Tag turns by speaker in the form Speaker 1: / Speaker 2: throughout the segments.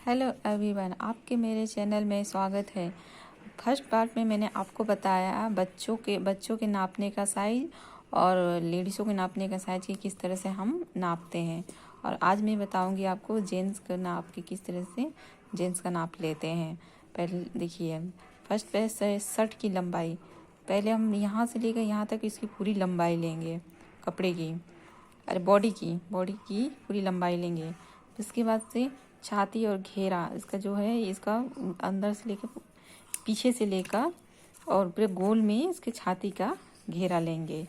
Speaker 1: Hello everyone, आपके मेरे channel में स्वागत है। फर्स्ट पार्ट में मैंने आपको बताया बच्चों के नापने का साइज और लेडीज़ों के नापने का साइज की किस तरह से हम नापते हैं। और आज मैं बताऊंगी आपको जेंट्स का नाप की किस तरह से जेंट्स का नाप लेते हैं। पहले देखिए, फर्स्ट पे शर्ट की लंबाई, पहले हम यहाँ से लेकर यहाँ तक इसकी पूरी लंबाई लेंगे, कपड़े की, अरे बॉडी की पूरी लंबाई लेंगे। उसके बाद से छाती और घेरा, इसका जो है इसका अंदर से लेकर पीछे से लेकर और पूरे गोल में इसके छाती का घेरा लेंगे।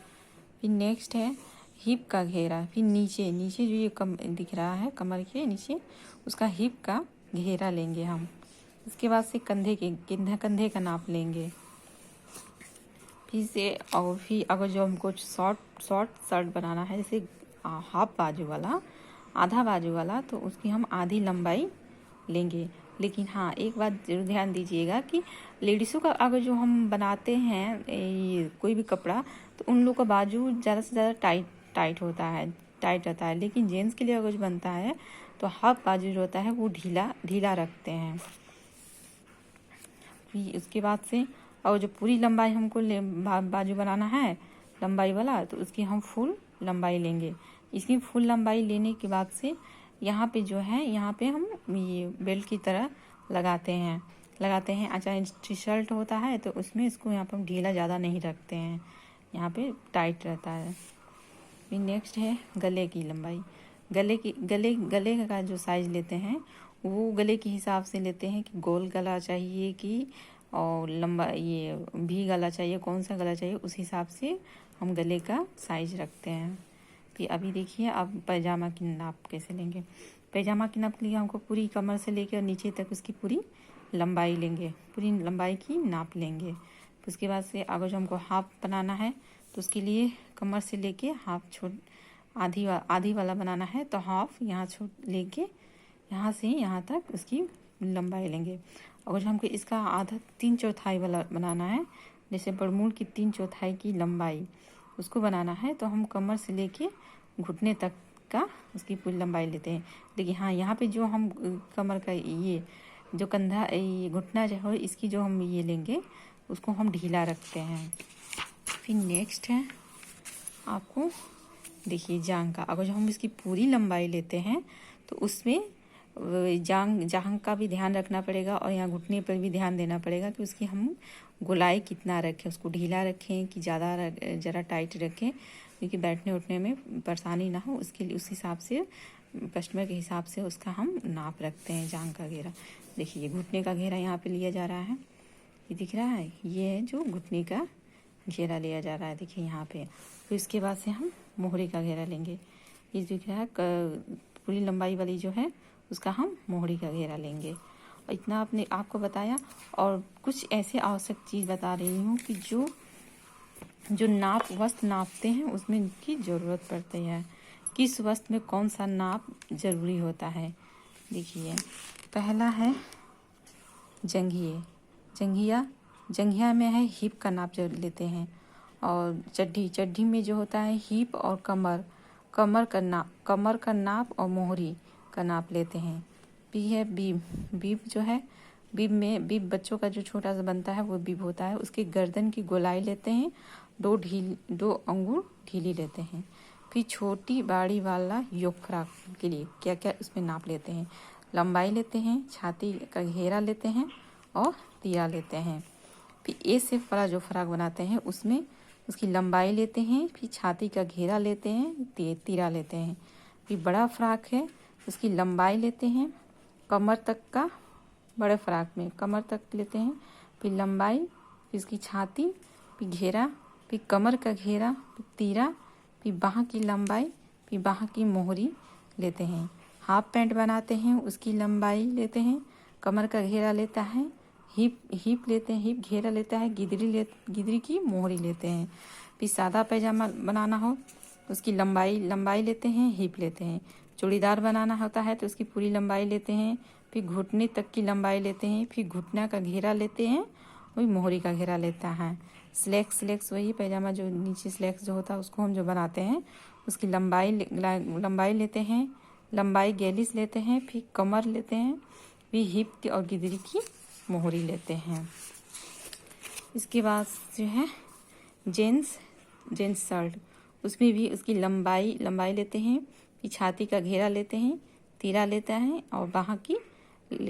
Speaker 1: फिर नेक्स्ट है हिप का घेरा, फिर नीचे नीचे जो ये दिख रहा है कमर के नीचे, उसका हिप का घेरा लेंगे हम। इसके बाद से कंधे का नाप लेंगे। फिर अगर जो हमको शॉर्ट शर्ट बनाना है, जैसे हाफ बाजू वाला, आधा बाजू वाला, तो उसकी हम आधी लंबाई लेंगे। लेकिन हाँ, एक बात जरूर ध्यान दीजिएगा कि लेडीज़ों का अगर जो हम बनाते हैं कोई भी कपड़ा, तो उन लोग का बाजू ज़्यादा से ज़्यादा टाइट रहता है। लेकिन जेंट्स के लिए अगर जो बनता है तो हाफ बाजू जो होता है वो ढीला रखते हैं। फिर उसके बाद से और जो पूरी लंबाई हमको बाजू बनाना है लंबाई वाला, तो उसकी हम फुल लंबाई लेंगे। इसकी फुल लंबाई लेने के बाद से यहाँ पे जो है, यहाँ पे हम ये बेल्ट की तरह लगाते हैं। अच्छा, टी शर्ट होता है तो उसमें इसको यहाँ पर हम ढीला ज़्यादा नहीं रखते हैं, यहाँ पे टाइट रहता है। फिर नेक्स्ट है गले की लंबाई। गले का जो साइज लेते हैं वो गले के हिसाब से लेते हैं कि गोल गला चाहिए कि और लंबा ये भी गला चाहिए, कौन सा गला चाहिए, उस हिसाब से हम गले का साइज रखते हैं। फिर अभी देखिए अब पैजामा की नाप कैसे लेंगे। पैजामा की नाप के लिए हमको पूरी कमर से लेकर नीचे तक उसकी पूरी लंबाई लेंगे, पूरी लंबाई की नाप लेंगे। फिर उसके बाद से अगर जो हमको हाफ बनाना है तो उसके लिए कमर से लेके हाफ आधी वाला बनाना है, तो हाफ यहाँ लेके यहाँ से यहाँ तक उसकी लंबाई लेंगे। अगर जो हमको इसका आधा 3/4 वाला बनाना है, जैसे बरमूड की 3/4 की लंबाई उसको बनाना है, तो हम कमर से लेके घुटने तक का उसकी पूरी लंबाई लेते हैं। देखिए हाँ, यहाँ पे जो हम कमर का ये जो कंधा ये घुटना जो है, इसकी जो हम ये लेंगे उसको हम ढीला रखते हैं। फिर नेक्स्ट है आपको देखिए जांघ का। अगर जो हम इसकी पूरी लंबाई लेते हैं तो उसमें जांघ का भी ध्यान रखना पड़ेगा और यहाँ घुटने पर भी ध्यान देना पड़ेगा कि उसकी हम गोलाई कितना रखें, उसको ढीला रखें कि ज़रा टाइट रखें, क्योंकि बैठने उठने में परेशानी ना हो। उसके लिए उस हिसाब से कस्टमर के हिसाब से उसका हम नाप रखते हैं जांघ का घेरा। देखिए घुटने का घेरा यहाँ पे लिया जा रहा है, ये दिख रहा है, ये है जो घुटने का घेरा लिया जा रहा है, देखिए यहाँ पे। फिर इसके बाद से हम मोहरे का घेरा लेंगे। ये दिख रहा है पूरी लंबाई वाली जो है उसका हम मोहरी का घेरा लेंगे। और इतना आपको बताया, और कुछ ऐसे आवश्यक चीज़ बता रही हूँ कि जो वस्त्र नापते हैं उसमें इनकी ज़रूरत पड़ती है, किस वस्त्र में कौन सा नाप ज़रूरी होता है। देखिए पहला है जंघिया में है हिप का नाप जो लेते हैं, और चड्ढी में जो होता है हिप और कमर का नाप और मोहरी का नाप लेते हैं। भी है बीब जो है, बीब बच्चों का जो छोटा सा बनता है वो बीब होता है। उसके गर्दन की गोलाई लेते हैं, 2 अंगुल ढीली लेते हैं। फिर छोटी बाड़ी वाला योक फ्रॉक के लिए क्या क्या उसमें नाप लेते हैं, लंबाई लेते हैं, छाती का घेरा लेते हैं और तीरा लेते हैं। फिर ए से वाला जो फ्रॉक बनाते हैं उसमें उसकी लंबाई लेते हैं, फिर छाती का घेरा लेते हैं, तीरा लेते हैं। फिर बड़ा फ्रॉक है उसकी लंबाई लेते हैं, कमर तक का, बड़े फ्रॉक में कमर तक लेते हैं, फिर लंबाई, फिर इसकी छाती, फिर घेरा, फिर कमर का घेरा, फिर तीरा, फिर बाह की लंबाई, फिर बाह की मोहरी लेते हैं। हाफ पैंट बनाते हैं उसकी लंबाई लेते हैं, कमर का घेरा लेता है, हिप लेते हैं, हिप घेरा लेता है, गिदरी की मोहरी लेते हैं। फिर सादा पैजामा बनाना हो उसकी लंबाई लेते हैं, हिप लेते हैं। चूड़ीदार बनाना होता है तो उसकी पूरी लंबाई लेते हैं, फिर घुटने तक की लंबाई लेते हैं, फिर घुटना का घेरा लेते हैं, वही मोहरी का घेरा लेता है। स्लैक्स वही पैजामा जो नीचे स्लैक्स जो होता है उसको हम जो बनाते हैं उसकी लंबाई लेते हैं, लंबाई 42 लेते हैं। फिर कमर लेते हैं, भी हिप की और गिदरी की मोहरी लेते हैं। इसके बाद जो है जेंट्स शर्ट, उसमें भी उसकी लंबाई लेते हैं, फिर छाती का घेरा लेते हैं, तीरा लेता है और बाहाँ की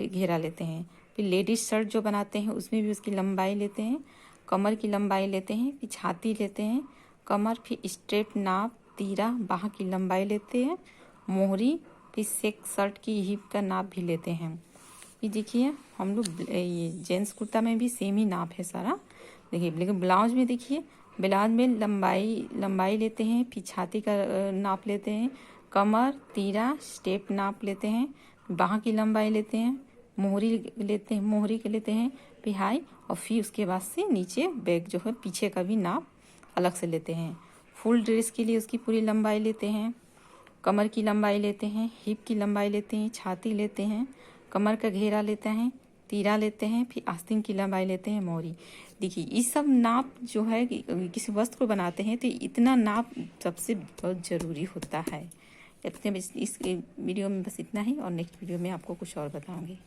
Speaker 1: घेरा लेते हैं। फिर लेडीज शर्ट जो बनाते हैं उसमें भी उसकी लंबाई लेते हैं, कमर की लंबाई लेते हैं, फिर छाती लेते हैं, कमर, फिर स्ट्रेप नाप, तीरा, बाहाँ की लंबाई लेते हैं, मोहरी, फिर सेक शर्ट की हिप का नाप भी लेते हैं। फिर देखिए हम लोग ये जेंट्स कुर्ता में भी सेम ही नाप है सारा। देखिए लेकिन ब्लाउज में देखिए, ब्लाउज में लंबाई लेते हैं, फिर छाती का नाप लेते हैं, कमर, तीरा, स्टेप नाप लेते हैं, बाहाँ की लंबाई लेते हैं, मोहरी के लेते हैं पिहाई, और फिर उसके बाद से नीचे बैक जो है पीछे का भी नाप अलग से लेते हैं। फुल ड्रेस के लिए उसकी पूरी लंबाई लेते हैं, कमर की लंबाई लेते हैं, हिप की लंबाई लेते हैं, छाती लेते हैं, कमर का घेरा लेते हैं, तीरा लेते हैं, फिर आस्तीन की लंबाई लेते हैं, मोहरी। देखिए ये सब नाप जो है किसी वस्त्र को बनाते हैं तो इतना नाप सबसे बहुत ज़रूरी होता है। इस वीडियो में बस इतना ही, और नेक्स्ट वीडियो में आपको कुछ और बताऊंगी।